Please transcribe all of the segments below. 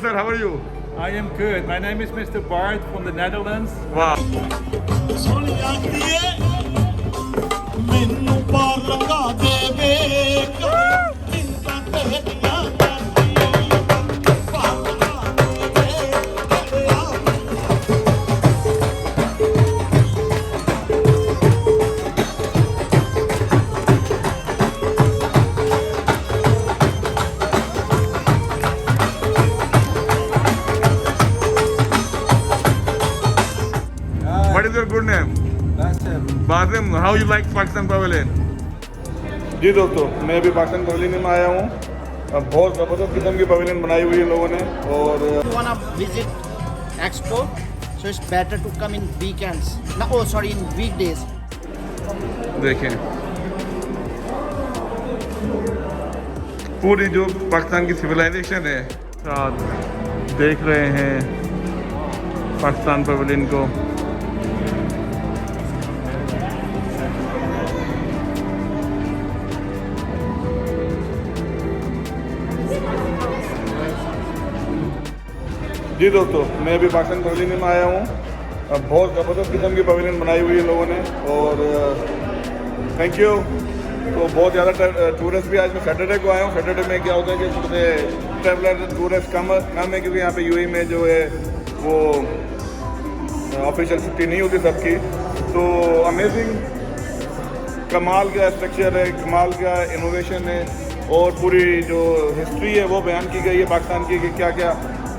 Sir, how are you? I am good. My name is Mr. Bart from the Netherlands. Wow. What is your good name? Basim. How you like Pakistan Pavilion? जी दोस्तों, मैं अभी Pakistan pavilion में आया हूँ। अब बहुत ज़बरदस्त किस्म की पवेलियन बनाई हुई है लोगों ने। और you wanna visit Expo, so it's better to come in weekends. No, oh sorry, in weekdays. देखें पूरी जो पाकिस्तान की सिविलाइजेशन है, आप देख रहे हैं पाकिस्तान पवेलियन को। जी दोस्तों, मैं अभी पाकिस्तान पवेलियन में आया हूँ। अब बहुत ज़बरदस्त किस्म की पवेलियन बनाई हुई है लोगों ने। और थैंक यू। तो बहुत ज़्यादा टूरिस्ट भी आज मैं सैटरडे को आया हूँ। सैटरडे में क्या होता है कि थोड़े ट्रैवलर टूरिस्ट कम है, क्योंकि यहाँ पे यूएई में जो है वो ऑफिशियल छुट्टी नहीं होती सबकी। तो अमेजिंग, कमाल का स्ट्रक्चर है, कमाल का इनोवेशन है, और पूरी जो हिस्ट्री है वो बयान की गई है पाकिस्तान की, कि क्या क्या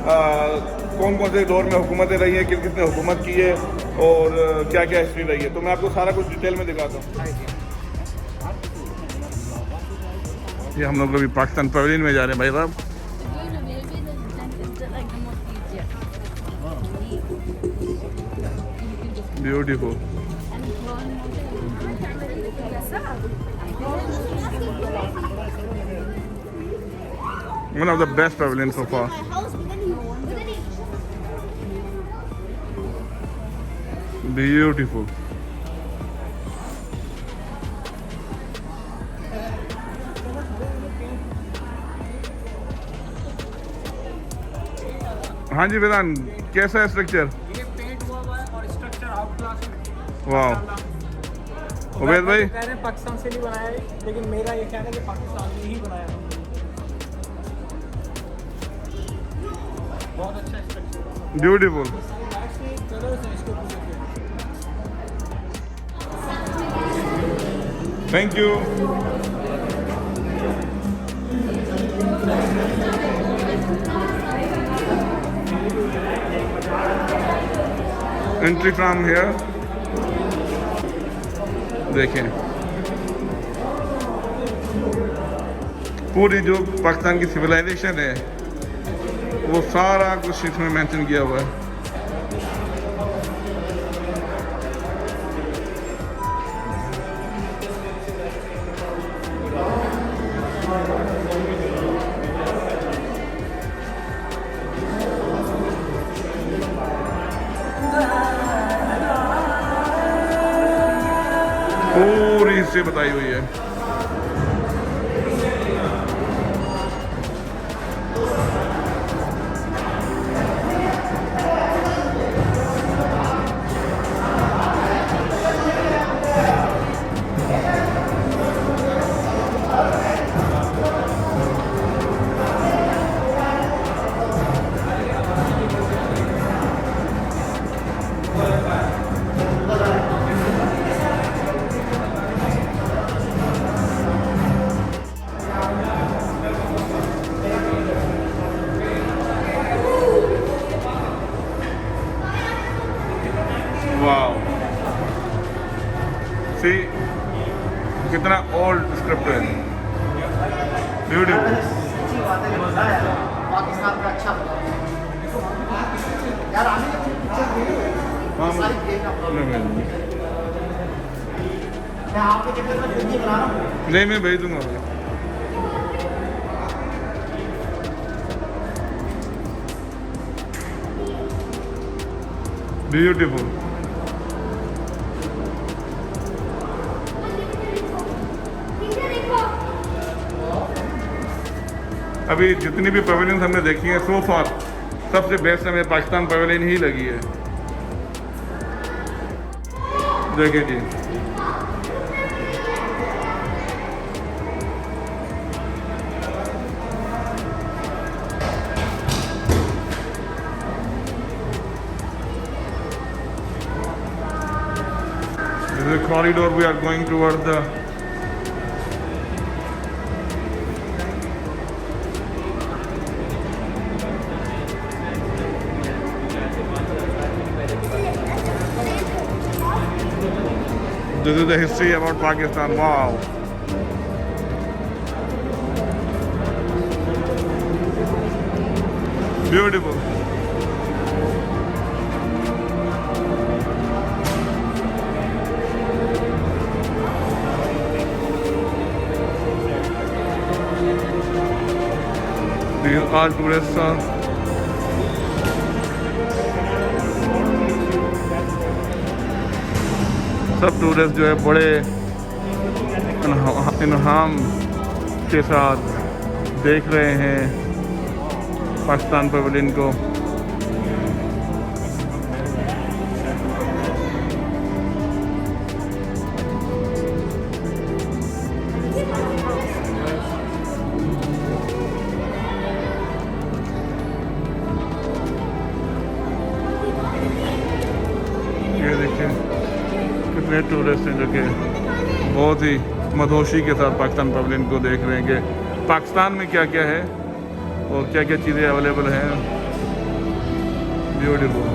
कौन कौन से दौर में हुकूमतें रही हैं, किस किसने हुकूमत की है, और क्या क्या हिस्ट्री रही है। तो मैं आपको सारा कुछ डिटेल में दिखाता हूँ। ये हम लोग अभी पाकिस्तान पवेलियन में जा रहे हैं भाई साहब। Beautiful, one of the best pavilions so far. Beautiful. हाँ जी वेदान, कैसा है स्ट्रक्चर? ये पेंट हुआ है और स्ट्रक्चर आउट क्लास है। वाह। उबैद भाई कह रहे हैं पाकिस्तान से नहीं बनाया है, लेकिन मेरा ये कहना है कि पाकिस्तान में ही बनाया है। बहुत अच्छा स्ट्रक्चर, ब्यूटीफुल। कलर्स हैं इसके पूरे। Thank you. Entry from here. देखें पूरी जो पाकिस्तान की सिविलाइजेशन है वो सारा कुछ इसमें मेंशन किया हुआ है। पूरी हिस्ट्री बताई हुई है। वाह, सी कितना ओल्ड स्क्रिप्ट है। ब्यूटीफुल। पाकिस्तान का अच्छा यार, आने के हाँ, मैं आपके चक्कर में खुद ही बना रहा हूँ। नहीं, मैं भेज दूंगा भाई। ब्यूटीफुल। अभी जितनी भी पवेलियंस हमने देखी हैं सो फार सबसे बेस्ट हमें पाकिस्तान पवेलियन ही लगी है। देखिए जी, this is a corridor we are going towards the This is the history about Pakistan. Wow. Beautiful. These are tourists. सब टूरिस्ट जो है बड़े इन्हाम के साथ देख रहे हैं पाकिस्तान पवेलियन को। ये देखिए कितने टूरिस्ट हैं जो कि बहुत ही मदहोशी के साथ पाकिस्तान पवेलियन को देख रहे हैं कि पाकिस्तान में क्या क्या है और क्या क्या चीज़ें अवेलेबल हैं। ब्यूटीफुल।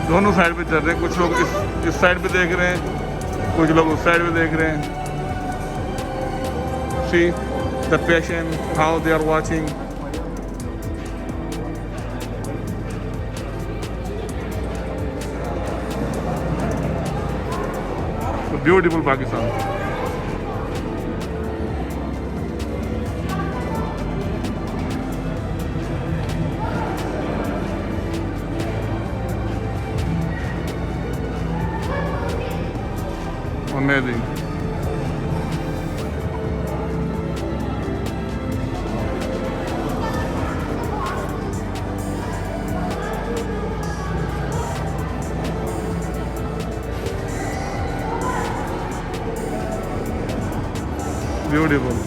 दोनों साइड पे चल रहे हैं, कुछ लोग इस साइड पे देख रहे हैं, कुछ लोग उस साइड पे देख रहे हैं। See the patient how they are watching. Beautiful Pakistan. Amazing. Beautiful.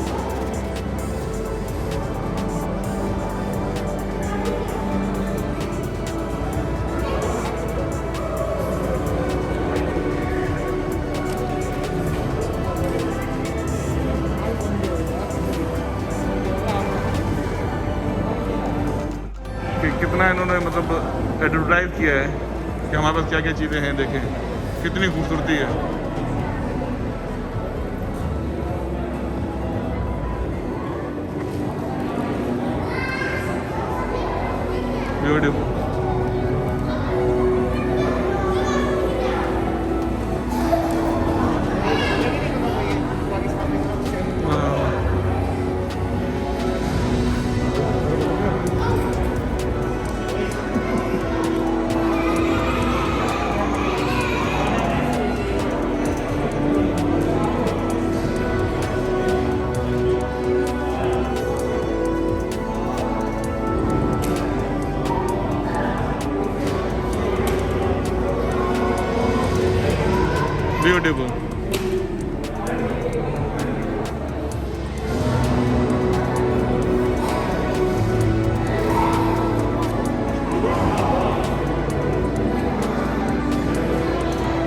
कितना इन्होंने मतलब एडवर्टाइज किया है कि हमारे पास क्या क्या चीज़ें हैं। देखें कितनी खूबसूरती है। ब्यूटीफुल। Beautiful.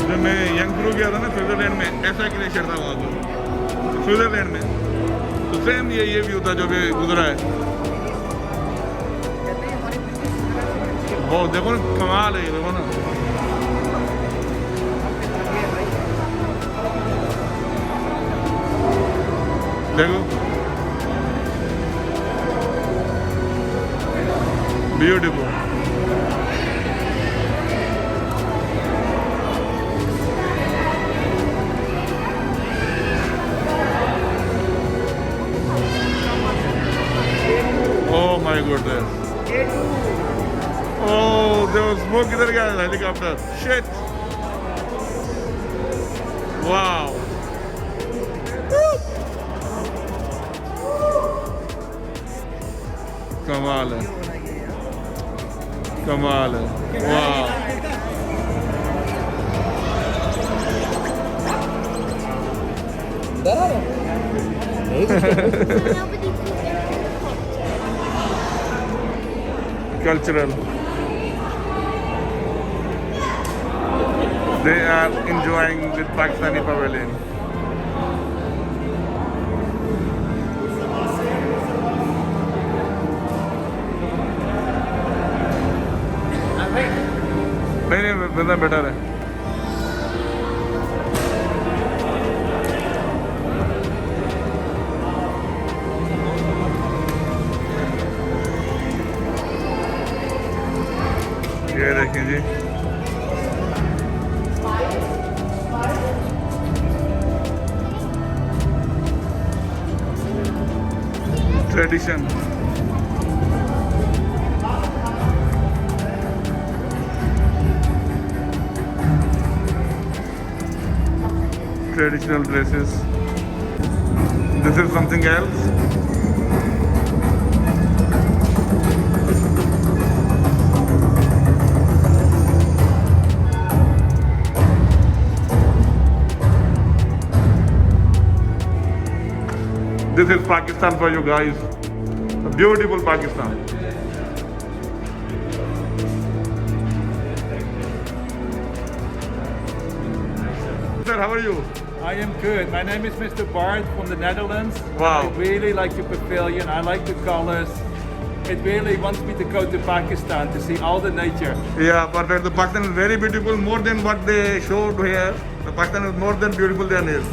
जब मैं यंगपुर गया था ना स्विट्जरलैंड में, ऐसा ग्लेशियर था वहाँ पर स्विट्जरलैंड में, तो सेम ये व्यू था जो भी गुजरा है। ओ देखो ना, कमाल है ये, देखो ना। देखो, beautiful. Oh my goodness. Oh, there was smoke इधर गया helicopter. Shit. Wow. कमाल है, कमाल है, वाह। Cultural. They are enjoying the Pakistani pavilion. नहीं नहीं, बेटर है। ये देखें जी, tradition. Traditional dresses. This is something else. This is Pakistan for you guys. A beautiful Pakistan. Sir, how are you? I am good. My name is Mr. Bart from the Netherlands. Wow. I really like the pavilion. I like the colors. It really wants me to go to Pakistan to see all the nature. Yeah, perfect. The Pakistan is very beautiful, more than what they showed here. The Pakistan is more than beautiful than this.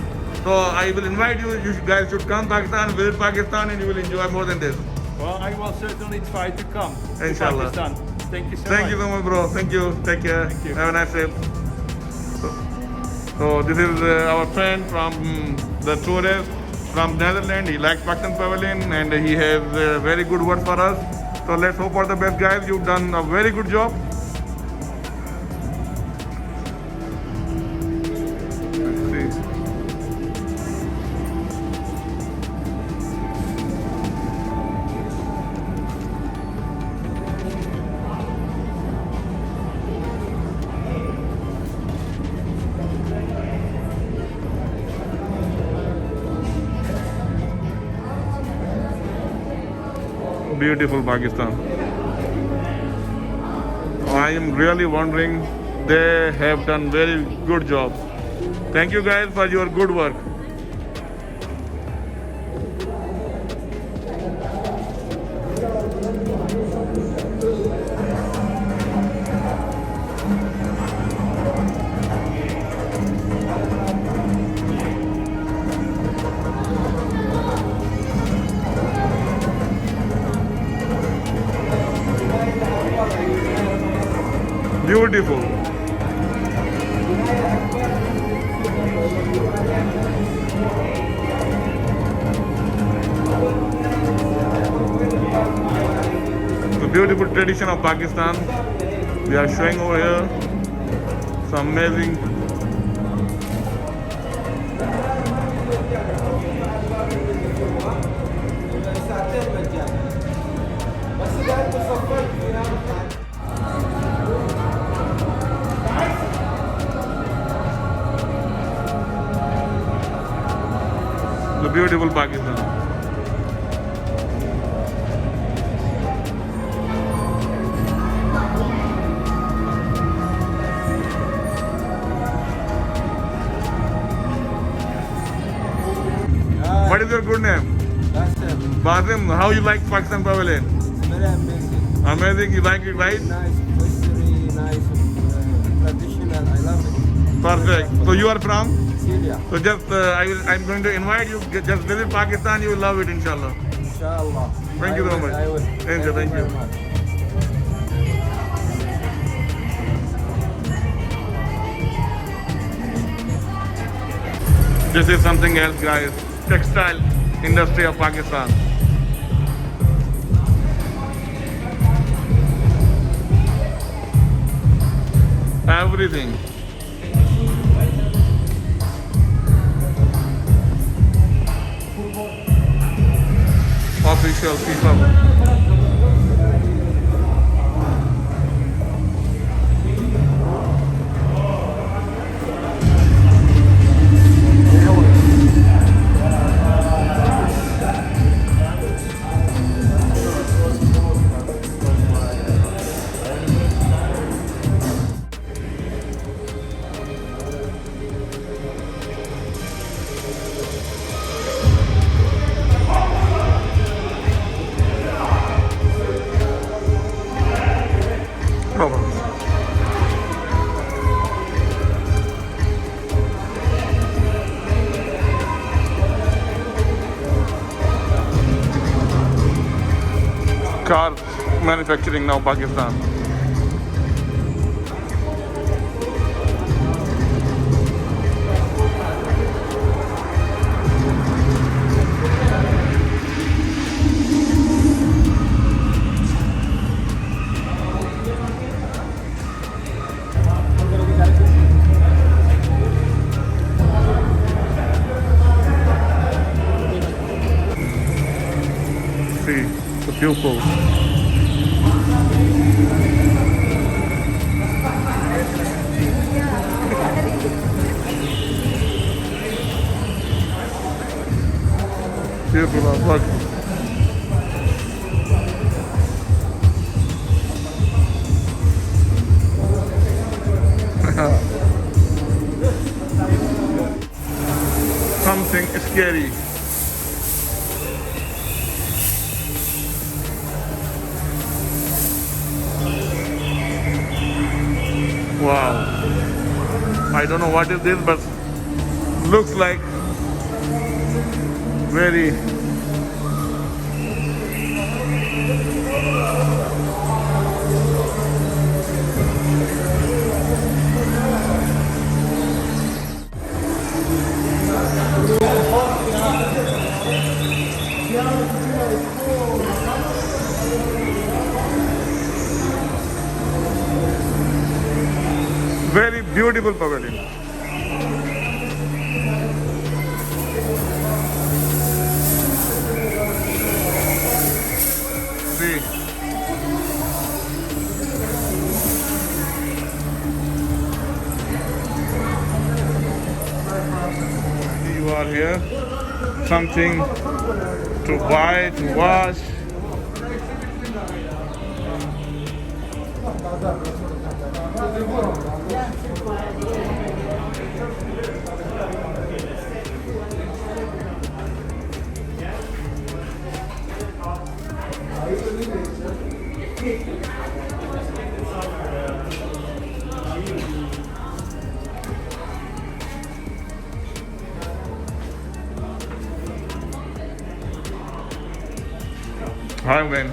So I will invite you. You guys should come Pakistan, visit Pakistan, and you will enjoy more than this. Well, I will certainly try to come to Inshallah. Pakistan. Thank you so much. Thank you so much, bro. Thank you. Take care. Thank you. Have a nice trip. So this is our friend from the tourist from Netherlands. He likes Pakistan Pavilion and he has very good word for us. So let's hope for the best, guys. You've done a very good job. Let's see. Beautiful Pakistan. I am really wondering, they have done very good job. Thank you guys for your good work. Beautiful. The beautiful tradition of Pakistan we are showing over here. It's amazing. The beautiful Pakistan. What is your good name? Basim. How you like Pakistan Pavilion? Very amazing. Amazing. You like it, right? Nice. nice, traditional. I love it. Perfect. So you are from? Syria. So just I'm going to invite you. Just visit Pakistan. You will love it, inshallah. Inshallah. Thank you so much. I will. Thank you. very much. This is something else, guys. Textile industry of Pakistan. Everything. Official people. Car manufacturing now, Pakistan. See the pupils. Beautiful, look. Something scary. Wow. I don't know what is this, but looks like very very beautiful pavilion. See. You are here. Something to buy, to wash. Hi, man.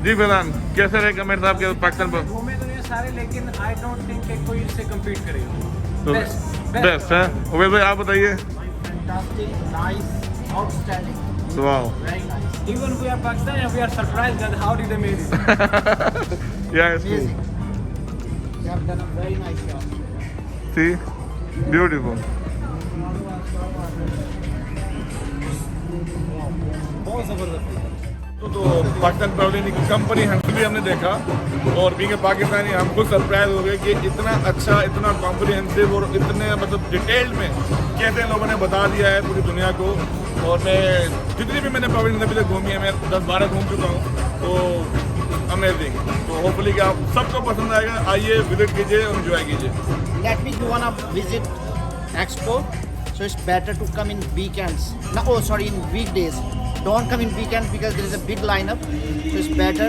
जी फिलहाल कैसे रहेगा मेरे साहब के पाकिस्तान पर घूमे तो ये सारे, लेकिन आई डोंट थिंक कि कोई इससे कम्पीट करेगा। बेस्ट है उबैद भाई आप बताइए Fantastic, nice, outstanding, wow very nice, Even we are Pakistan and we are surprised that how did they made it. या इसको amazing. They have done a very nice job. See beautiful बहुत ज़बरदस्त। तो Pakistan pavilion company हमको भी हमने देखा और बीइंग ए पाकिस्तानी हम खुद सरप्राइज हो गए कि इतना अच्छा, इतना कॉम्प्रिहेंसिव और इतने मतलब डिटेल्ड में कैसे इन लोगों ने बता दिया है पूरी दुनिया को। और मैं जितनी भी मैंने पवेलियन अभी तक घूमी है, मैं 10-12 घूम चुका हूँ, तो अमेजिंग। तो होपफुली कि आप सबको पसंद आएगा, आइए विजिट कीजिए और इन्जॉय कीजिए। Let me you wanna visit Expo, so it's better to come in weekends. No, oh sorry, in weekdays. Don't come in weekends because there is a big lineup. So it's better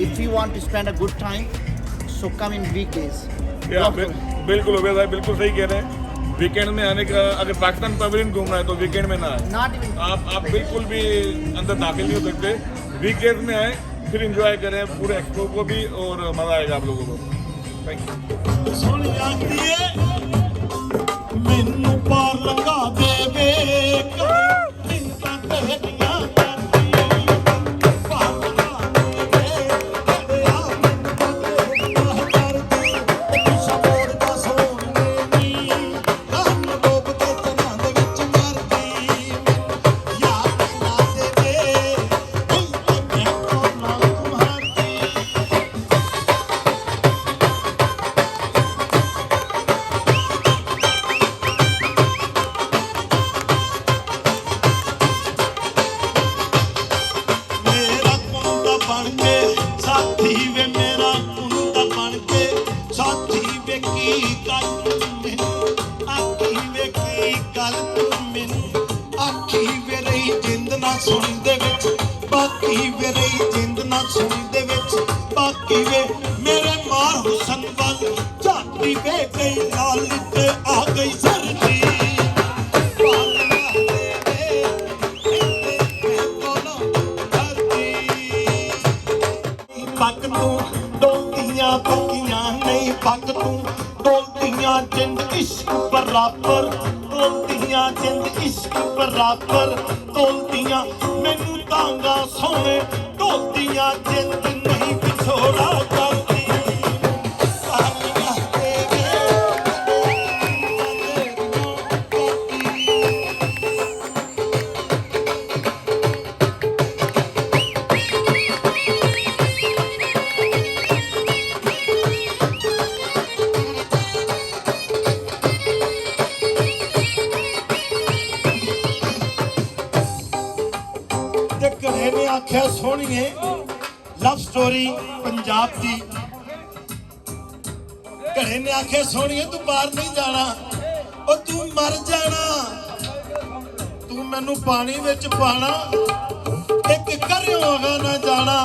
if you want to spend a good time. So come in weekdays. बिल्कुल उबैद भाई बिल्कुल सही कह रहे हैं। Weekend में आने का, अगर पाकिस्तान पवेलियन घूमना है तो वीकेंड में ना आए। Not even. आप बिल्कुल भी अंदर दाखिल नहीं हो सकते। वीकेंड में आए, फिर एंजॉय करें पूरे एक्सपो को भी और मजा आएगा आप लोगों को। Thank you. सुन जाती है मैनू पार लगा देवे चिंता तेरियां करदी पार लगा देवे तेरियां करदी पिछा मोड़ दा सोने नी हम डूब के तना दे विच मरदी याद ना देवे मैं तो ना तुम्हारी मेरा कुंडा बन के साथी वे मेरा कुंडा बन के साथी वे की गल मैनू आखी वे की गल तू मैनू आखी वे रही जिंद ना सुनी दे विच बाकी वे रही जिंद ना सुनी दे विच बाकी वे मेरे मार हुसन वल झाती वे गई लाल ते आ गई सर्दी पक तू डोलदियां पक्कियां नहीं पक तू डोलदियां जिंद इश्क बराबर डोलदियां जिंद इश्क बराबर डोलदियां मैनू तांगा सोने डोलदियां जिंद नहीं विछोड़ा करदी ते घरे ने आख्या सोहणीए लव स्टोरी पंजाब दी घरे ने आख्या सोहणीए तू बाहर नहीं जाना और तू मर जाना तू मैनू पानी विच पाना एक घरों अगा ना जाना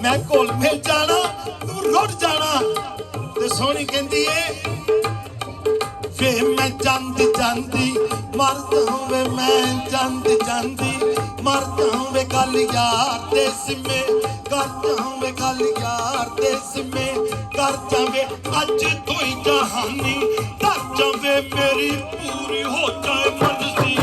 मैं घुल मिल जाना तू रुड़ जाना ते सोहणी कहंदी ए वे मैं जांदी जांदी मरदा हूं वे मैं जांदी जांदी मरदा हूं वे गल यार दे सिमे करदा हूं वे गल यार दे सिमे कर जावे अज तू ही जहानी कर जावे मेरी पूरी हो जाए मर्जी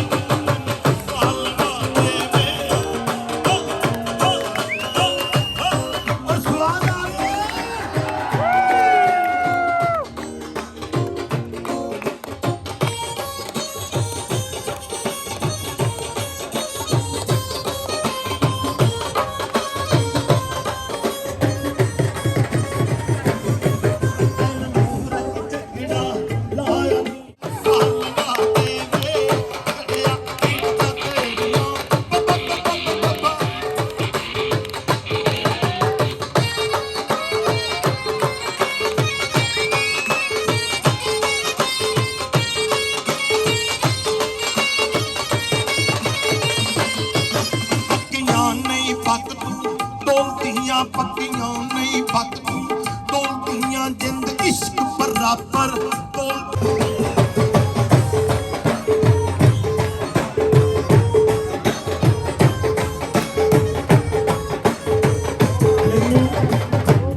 पक्कियां नहीं पक तू डोलदियां जिंद इश्क बराबर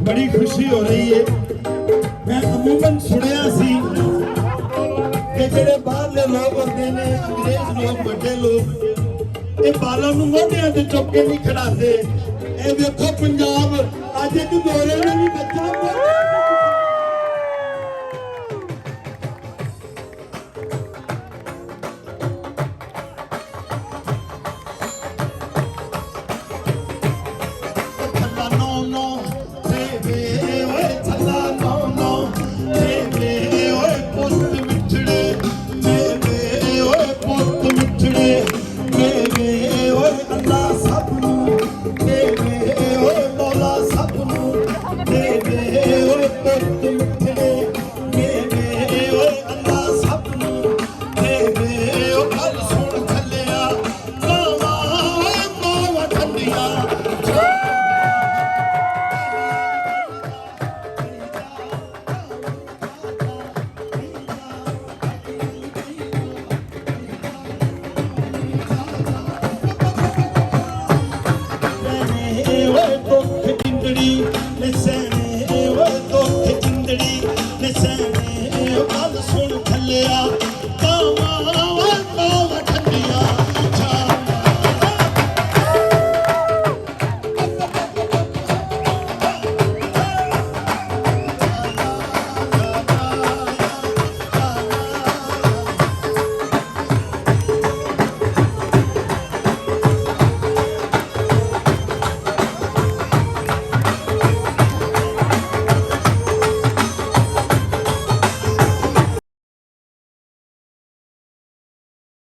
बड़ी खुशी हो रही है मैं अमूमन सुनिया सी कि जेडे बाहरले लोग होंदे ने अंग्रेज लोग बड़े लोग ये बालों नूं मोढियां ते चुक के नहीं खड़ाते। ਇਹ ਵੇਖੋ ਪੰਜਾਬ ਅੱਜ ਇੱਕ ਦੌਰੇ ਨੇ ਵੀ ਬੱਚਾ